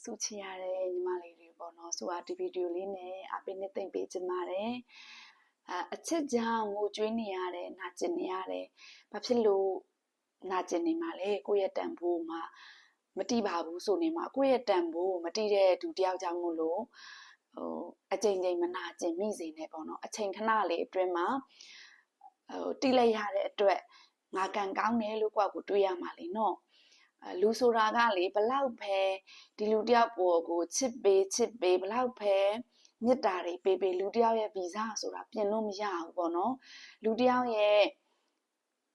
စုချရတဲ့ညီမလေးတွေပေါ့နော်ဆိုတော့ဒီဗီဒီယိုလေးနဲ့အပိနဲ့သိမ့်ပေးချင်ပါတယ်အချစ်ကြောင့်ငိုကြွေးနေရတယ်နာကျင်နေရတယ်ဘာဖြစ်လို့နာကျင်နေမှာလဲကိုယ့်ရဲ့တန်ဖိုးမှာမတိပါဘူးဆိုနေမှာကိုယ့်ရဲ့တန်ဖိုးမတိတဲ့သူတယောက်ကြောင့်မို့လို့အချိန်ချင်းမနာကျင်မိစေနဲ့ပေါ့နော်အချိန်ခဏလေးအတွင်းမှာတိလိုက်ရတဲ့အတွက်ငါကံကောင်းတယ်လို့ကိုယ့်ကိုတွေးရမှာလေနော်လူဆိုတာကလေဘလောက်ပဲဒီလူတယောက်ပေါ်ကိုချစ်ပေးဘလောက်ပဲမေတ္တာတွေပေးလူတယောက်ရဲ့ဗီဇဆိုတာပြင်လို့မရဘူးပေါ့နော်လူတယောက်ရဲ့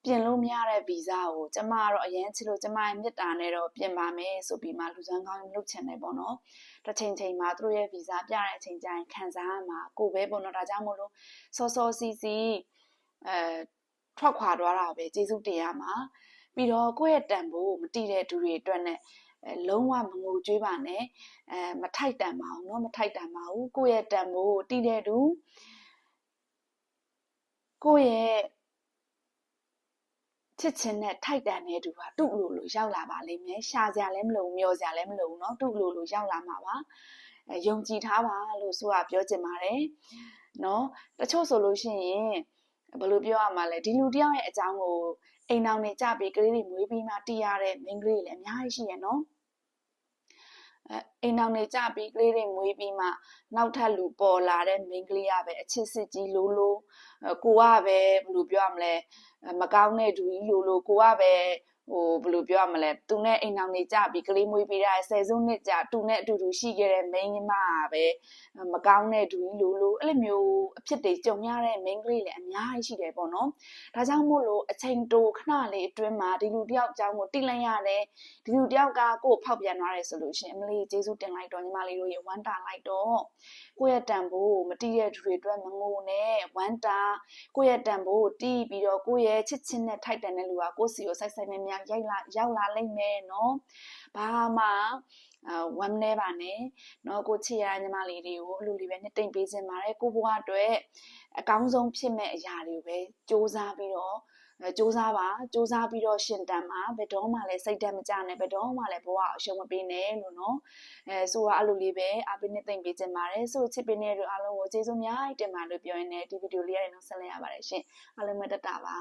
ပြင်လို့မရတဲ့ဗီဇကိုကျမကတော့အရင်ချစ်လို့ကျမရဲ့မေတ္တာနဲ့တော့ပြင်ပါမယ်ဆိုပြီးမှလူစမ်းကောင်းလုပ်ချင်တယ်ပေါ့နော်တစ်ချိန်မှာသူတို့ရဲ့ဗီဇပြတဲ့အချိန်ကျရင်ခံစားရမှာကိုပဲပေါ့နော်ဒါကြောင့်မို့လို့စောစီထွက်ခွာသွားတာပဲကျေးဇူးတင်ရမှာပြီးတော့ကိုယ့်ရဲ့တန်ဖိုးမတိတဲ့သူတွေအတွက်နဲ့လုံးဝမငိုကြွေးပါနဲ့မထိုက်တန်ပါဘူးเนาะမထိုက်တန်ပါဘူးကိုယ့်ရဲ့တန်ဖိုးတိတဲ့သူကိုယ့်ရဲ့ချစ်ချင်းနဲ့ထိုက်တန်တဲ့သူဟာသူ့လိုရောက်လာပါလိမ့်မယ်ရှာစရာလည်းမလိုမျောစရာလည်းမလိုเนาะသူ့လိုရောက်လာမှာပါယုံကြည်ထားပါလို့ဆိုတာပြောချင်ပါတယ်เนาะတချို့ဆိုလို့ရှိရင်ဘယ်လိုပြောရမှာလဲဒီလူတယောက်ရဲ့အကြောင်းကိုအိမ်အောင်နေကြပြီးကလေးတွေမွေးပြီးမှတည်ရတဲ့မိန်းကလေးတွေလည်းအများကြီးရှိရနော်အိမ်အောင်နေကြပြီးကလေးတွေမွေးပြီးမှနောက်ထပ်လူပေါ်လာတဲ့မိန်းကလေးကပဲအချစ်စစ်ကြီးလိုကိုကပဲဘယ်လိုပြောရမလဲမကောင်းတဲ့သူကြီးလိုကိုကပဲဘယ်လိုပြောရမလဲသူနဲ့အိမ်အောင်နေကြပြီးကလေးမွေးပြီးတဲ့ဆယ်စုနှစ်ကြာသူနဲ့အတူတူရှိခဲ့တဲ့မိန်းမကပဲမကောင်းတဲ့သူကြီးလိုအဲ့လိုမျိုးအဖြစ်တွေကြုံရတဲ့မိန်းကလေးလည်းအများကြီးရှိတယ်ပေါ့နော်ဒါကြောင့်မို့လို့အချိန်တိုခဏလေးအတွင်းမှာဒီလူတယောက်အကြောင်းကိုတိလိုက်ရတယ်ဒီလူတယောက်ကကိုယ်ဖောက်ပြန်သွားတယ်ဆိုလို့ရှိရင်အမလေးကျေးဇူးတင်လိုက်တော့ညီမလေးတို့ရေဝမ်းတာလိုက်တော့ကိုယ့်ရဲ့တန်ဖိုးမတိတဲ့သူတွေအတွက်မငိုနဲ့ဝမ်းတာကိုယ့်ရဲ့တန်ဖိုးကိုတီးပြီးတော့ကိုယ့်ရဲ့ချစ်ချင်းနဲ့ထိုက်တန်တဲ့လူကကိုယ့်စီကိုစိုက်မြများရောက်လာလိမ့်မယ်နော်ဘာမှဝမ်းနေပါနဲ့နော်ကိုချစ်ရညီမလေးတွေကိုအလိုလေးပဲနှစ်သိမ့်ပေးခြင်းပါတယ်ကိုဘွားအတွက်အကောင်းဆုံးဖြစ်မဲ့အရာတွေကိုပဲစူးစမ်းပြီးတော့စူးစမ်းပြီးတော့ရှင်တန်မှာဘယ်တော့မှလည်းစိတ်ဓာတ်မကျနဲ့ဘယ်တော့မှလည်းဘဝအရှုံးမပေးနဲ့လို့နော်ဆိုတာအလိုလေးပဲအပိနှစ်သိမ့်ပေးခြင်းပါတယ်ဆိုချစ်ပေးနေတဲ့အားလုံးကိုကျေးဇူးများတင်ပါလို့ပြောရင်းနဲ့ဒီဗီဒီယိုလေးရတဲ့နောက်ဆက်လက်ရပါတယ်ရှင်အားလုံးပဲတက်တာပါ